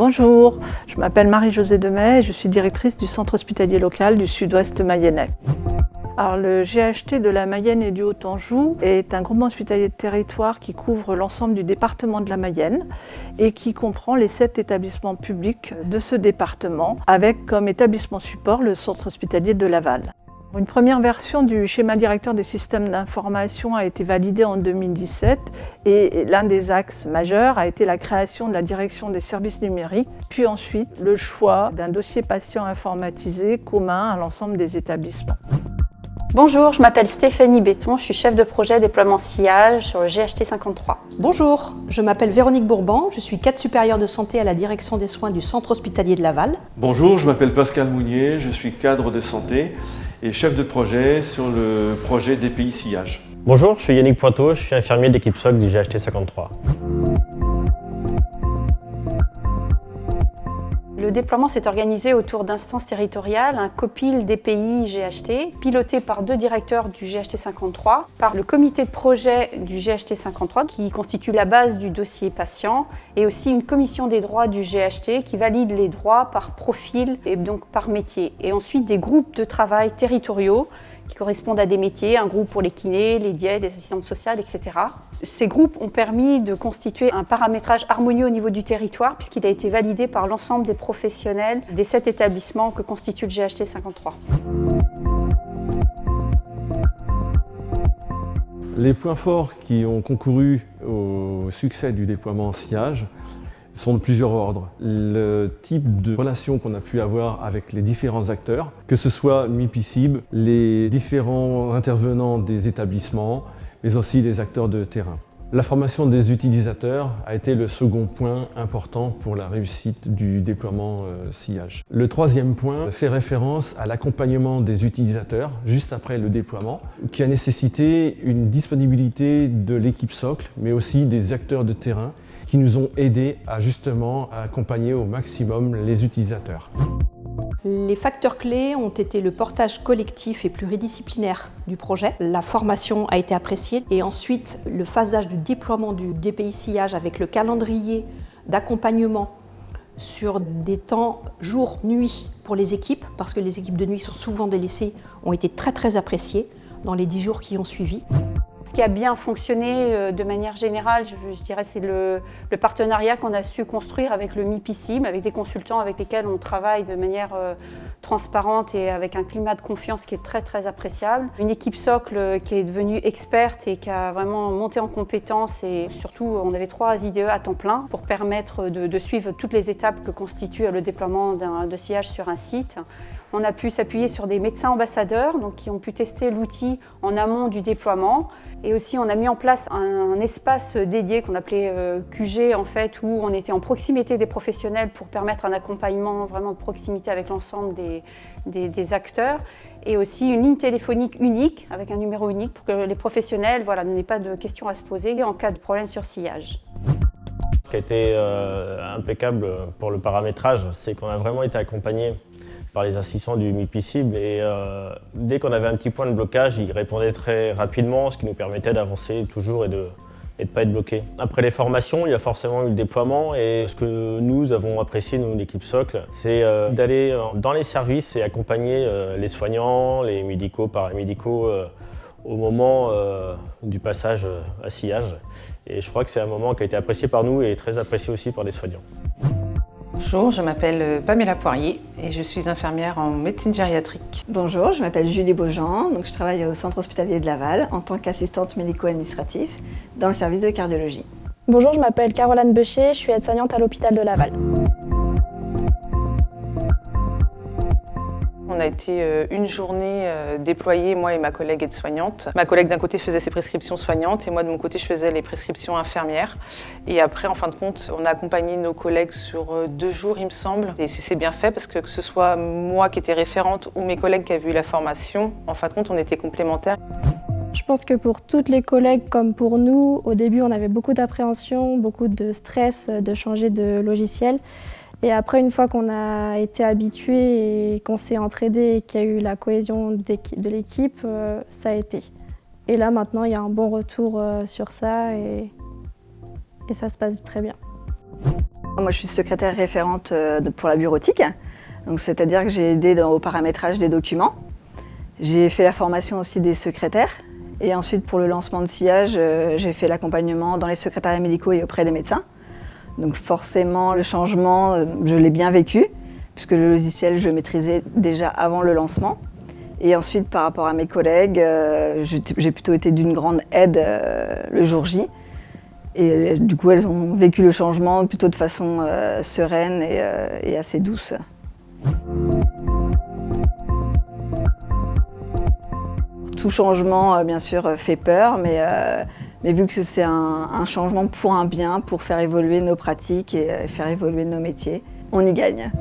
Bonjour, je m'appelle Marie-Josée Demey et je suis directrice du centre hospitalier local du sud-ouest mayennais. Alors, le GHT de la Mayenne et du Haut-Anjou est un groupement hospitalier de territoire qui couvre l'ensemble du département de la Mayenne et qui comprend les 7 établissements publics de ce département, avec comme établissement support le centre hospitalier de Laval. Une première version du schéma directeur des systèmes d'information a été validée en 2017 et l'un des axes majeurs a été la création de la direction des services numériques, puis ensuite le choix d'un dossier patient informatisé commun à l'ensemble des établissements. Bonjour, je m'appelle Stéphanie Béton, je suis chef de projet déploiement sillage sur le GHT 53. Bonjour, je m'appelle Véronique Bourban, je suis cadre supérieur de santé à la direction des soins du centre hospitalier de Laval. Bonjour, je m'appelle Pascal Mounier, je suis cadre de santé et chef de projet sur le projet DPI Sillage. Bonjour, je suis Yannick Pointeau, je suis infirmier de l'équipe SOC du GHT 53. Le déploiement s'est organisé autour d'instances territoriales, un COPIL DPI GHT, piloté par 2 directeurs du GHT 53, par le comité de projet du GHT 53 qui constitue la base du dossier patient, et aussi une commission des droits du GHT qui valide les droits par profil et donc par métier. Et ensuite des groupes de travail territoriaux qui correspondent à des métiers, un groupe pour les kinés, les diètes, les assistantes sociales, etc. Ces groupes ont permis de constituer un paramétrage harmonieux au niveau du territoire puisqu'il a été validé par l'ensemble des professionnels des 7 établissements que constitue le GHT 53. Les points forts qui ont concouru au succès du déploiement en sillage sont de plusieurs ordres. Le type de relation qu'on a pu avoir avec les différents acteurs, que ce soit MIPICIB, les différents intervenants des établissements, mais aussi les acteurs de terrain. La formation des utilisateurs a été le second point important pour la réussite du déploiement sillage. Le troisième point fait référence à l'accompagnement des utilisateurs juste après le déploiement, qui a nécessité une disponibilité de l'équipe socle, mais aussi des acteurs de terrain qui nous ont aidés à justement accompagner au maximum les utilisateurs. Les facteurs clés ont été le portage collectif et pluridisciplinaire du projet. La formation a été appréciée et ensuite le phasage du déploiement du DPI Sillage avec le calendrier d'accompagnement sur des temps jour-nuit pour les équipes, parce que les équipes de nuit sont souvent délaissées, ont été très appréciés dans les 10 jours qui ont suivi. Ce qui a bien fonctionné de manière générale, je dirais, c'est le partenariat qu'on a su construire avec le MIPICIB, avec des consultants avec lesquels on travaille de manière transparente et avec un climat de confiance qui est très appréciable. Une équipe socle qui est devenue experte et qui a vraiment monté en compétences, et surtout on avait 3 IDE à temps plein pour permettre de suivre toutes les étapes que constitue le déploiement de sillage sur un site. On a pu s'appuyer sur des médecins ambassadeurs donc, qui ont pu tester l'outil en amont du déploiement. Et aussi, on a mis en place un espace dédié qu'on appelait QG, en fait, où on était en proximité des professionnels pour permettre un accompagnement vraiment de proximité avec l'ensemble des acteurs. Et aussi une ligne téléphonique unique, avec un numéro unique, pour que les professionnels n'aient pas de questions à se poser en cas de problème sur sillage. Ce qui a été impeccable pour le paramétrage, c'est qu'on a vraiment été accompagnés par les assistants du MIPICIB et dès qu'on avait un petit point de blocage, ils répondaient très rapidement, ce qui nous permettait d'avancer toujours et de ne pas être bloqués. Après les formations, il y a forcément eu le déploiement et ce que nous avons apprécié, nous, l'équipe socle, c'est d'aller dans les services et accompagner les soignants, les médicaux, paramédicaux au moment du passage à sillage. Et je crois que c'est un moment qui a été apprécié par nous et très apprécié aussi par les soignants. Bonjour, je m'appelle Pamela Poirier et je suis infirmière en médecine gériatrique. Bonjour, je m'appelle Julie Beaujean, donc je travaille au centre hospitalier de Laval en tant qu'assistante médico-administrative dans le service de cardiologie. Bonjour, je m'appelle Caroline Becher, je suis aide-soignante à l'hôpital de Laval. On a été une journée déployés, moi et ma collègue aide-soignante. Ma collègue d'un côté faisait ses prescriptions soignantes et moi de mon côté je faisais les prescriptions infirmières. Et après, en fin de compte, on a accompagné nos collègues sur 2 jours, il me semble. Et c'est bien fait parce que ce soit moi qui étais référente ou mes collègues qui avaient eu la formation, en fin de compte, on était complémentaires. Je pense que pour toutes les collègues comme pour nous, au début on avait beaucoup d'appréhension, beaucoup de stress de changer de logiciel. Et après, une fois qu'on a été habitué et qu'on s'est entraidé et qu'il y a eu la cohésion de l'équipe, ça a été. Et là, maintenant, il y a un bon retour sur ça et ça se passe très bien. Moi, je suis secrétaire référente pour la bureautique, c'est-à-dire que j'ai aidé au paramétrage des documents. J'ai fait la formation aussi des secrétaires et ensuite pour le lancement de sillage, j'ai fait l'accompagnement dans les secrétariats médicaux et auprès des médecins. Donc forcément, le changement, je l'ai bien vécu puisque le logiciel, je le maîtrisais déjà avant le lancement. Et ensuite, par rapport à mes collègues, j'ai plutôt été d'une grande aide le jour J. Et du coup, elles ont vécu le changement plutôt de façon sereine et assez douce. Tout changement, bien sûr, fait peur, mais vu que c'est un changement pour un bien, pour faire évoluer nos pratiques et faire évoluer nos métiers, on y gagne.